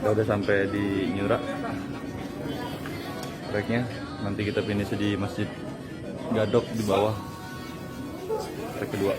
Kita udah sampai di Nyura. Treknya nanti kita finish di Masjid Gadok di bawah. Trek kedua.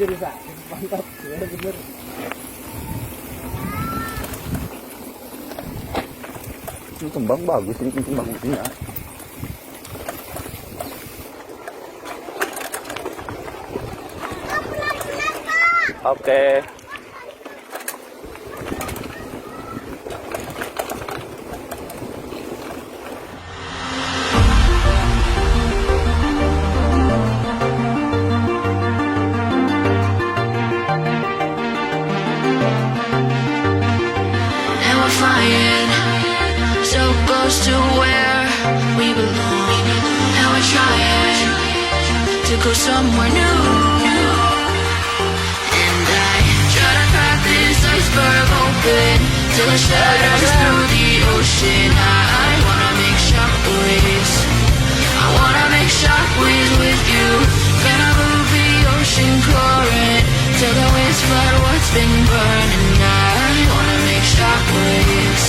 jadi sakit, mantap, ya bener. Ini kembang bagus, ini kembang ya. Oke. To where we belong, and we're trying to go somewhere new. And I try to crack this iceberg open till it shatters through the ocean. I wanna make shockwaves. I wanna make shockwaves with you. Gonna move the ocean current till the waves flood what's been burning. I wanna make shockwaves.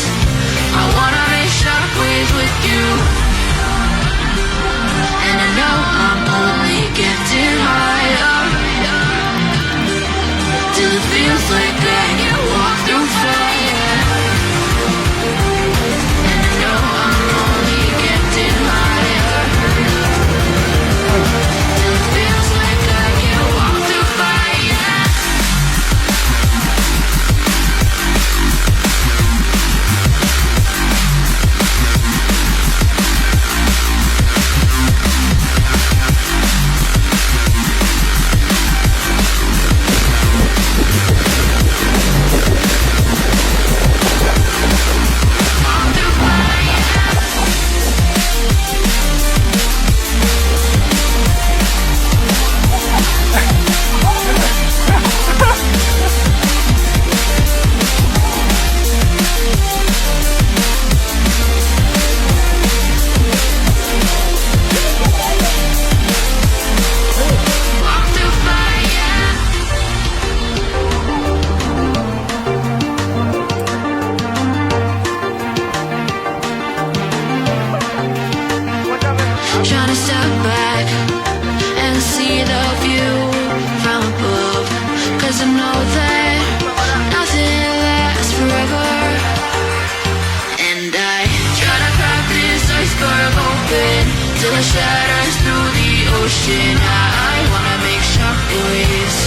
I wanna make shockwaves with you. And I know I'm only getting higher, till it feels like I can walk through fire. And I know I'm only getting higher, till it feels like I can walk through fire. Trying to step back and see the view from above, 'cause I know that nothing lasts forever. And I try to crack this iceberg open till it shatters through the ocean. I wanna make shockwaves.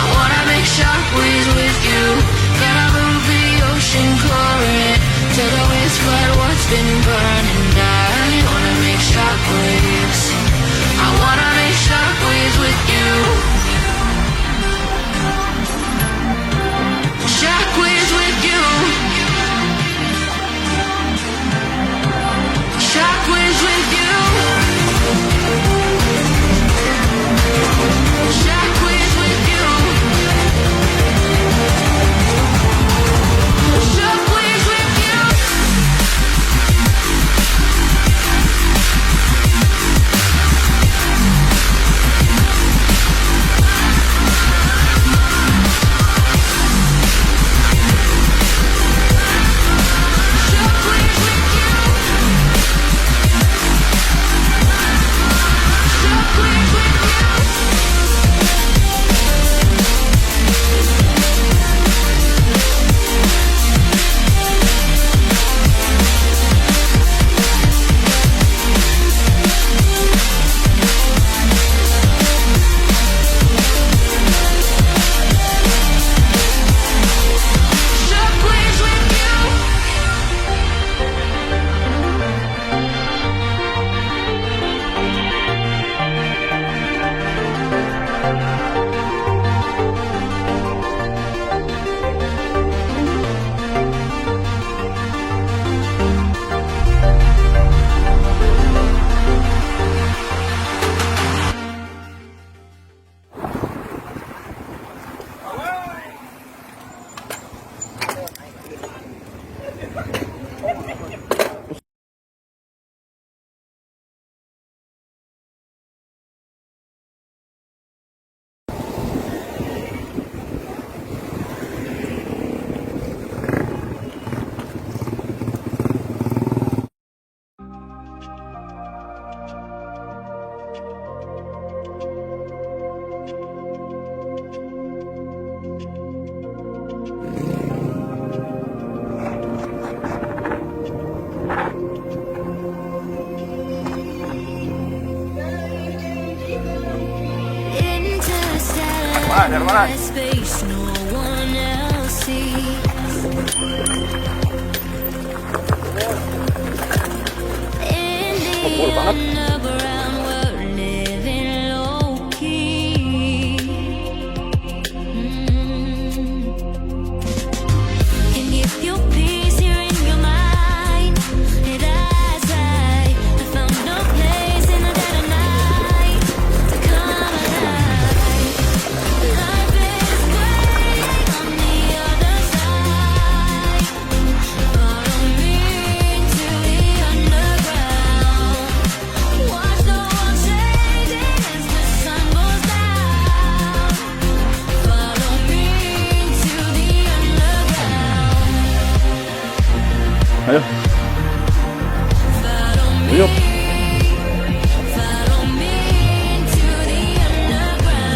I wanna make shockwaves with you. Gonna move the ocean current till the waves flood what's been burning. I wanna make shockwaves. I wanna make shockwaves with you. Shockwaves with you. Shockwaves with you. Shockwaves with you. Shockwaves with you. that space no one else sees. In the underground, we're living low key. And if your peace here in your mind, and as I found no place in the dead of night to come alive. Life is waiting on the other side. Follow me into the underground. Watch the world changing as the sun goes down. Follow me into the underground. Ayo, Follow me. Uyup. Follow me into the underground.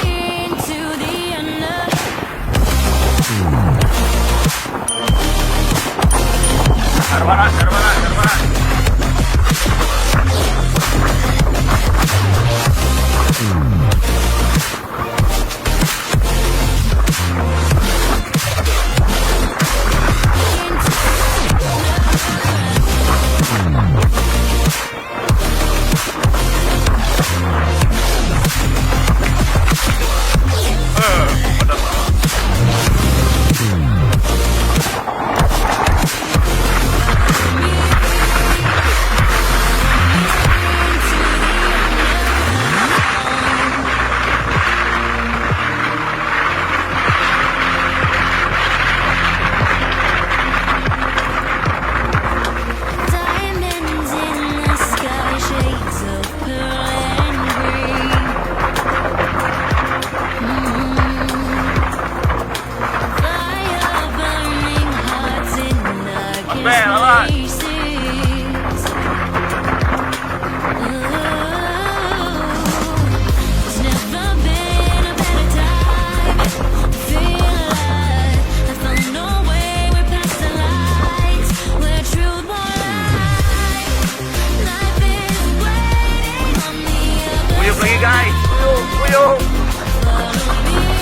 Into the underground. Diamonds in the sky, shades of pearl and green. Fire burning hearts in darkest places. There's never been a better time to feel alive. I found no way, we're past the lights, where truth won't lie. Life is waiting on the other Uyup lagi guys. Uyup, uyup.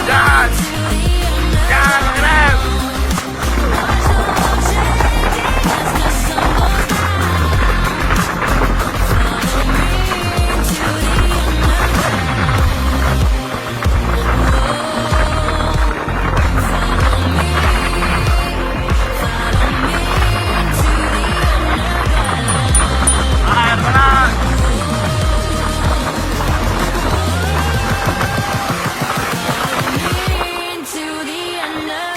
Jangan, Jangan ngerem. Air panas. into the under.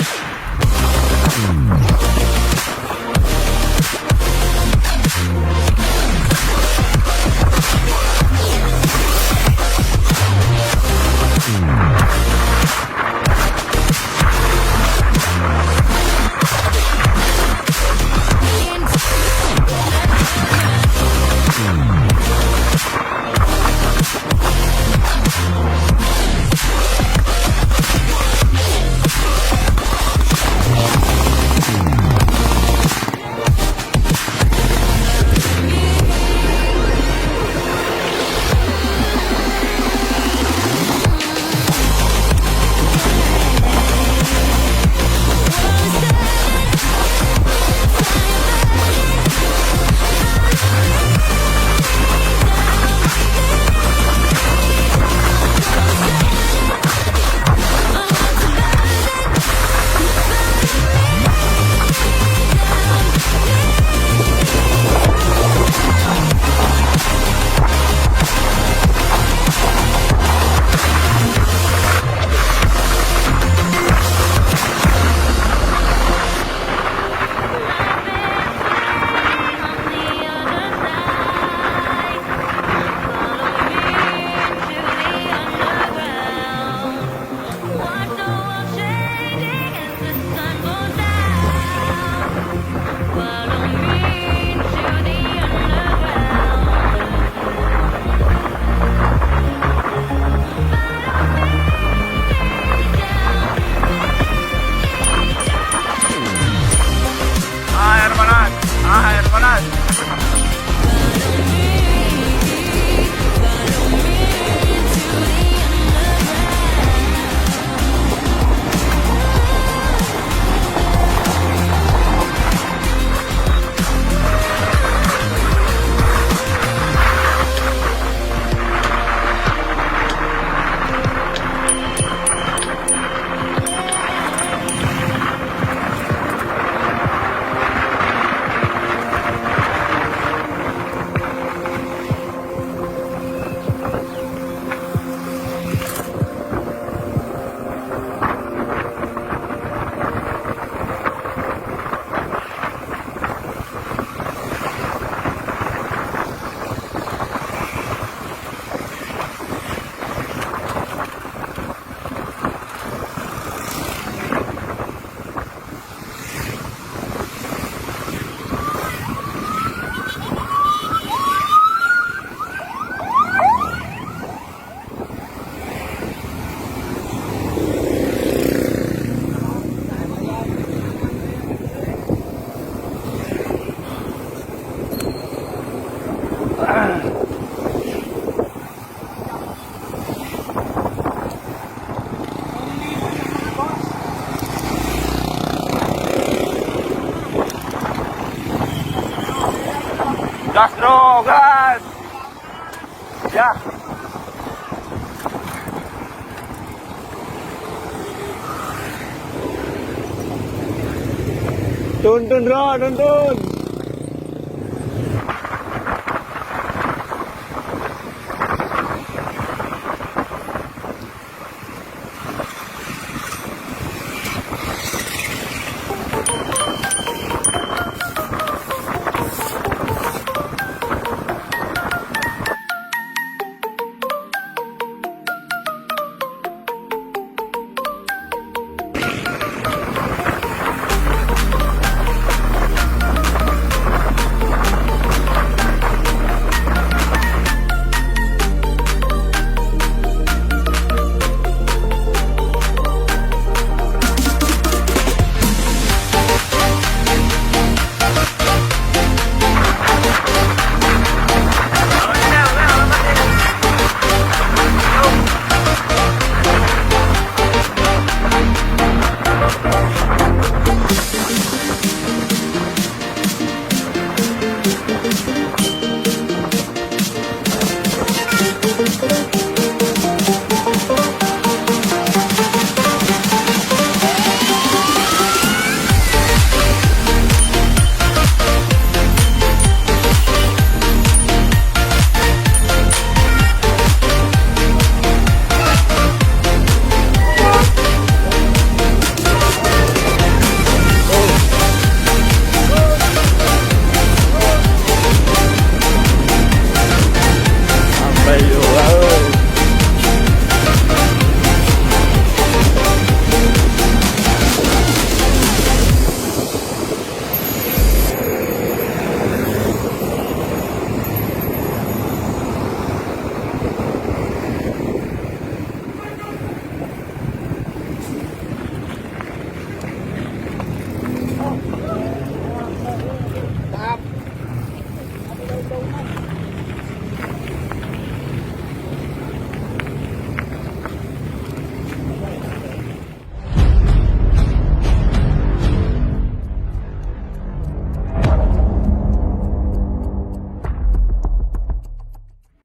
Gas bro, gas. Ya. Tuntun bro, tuntun.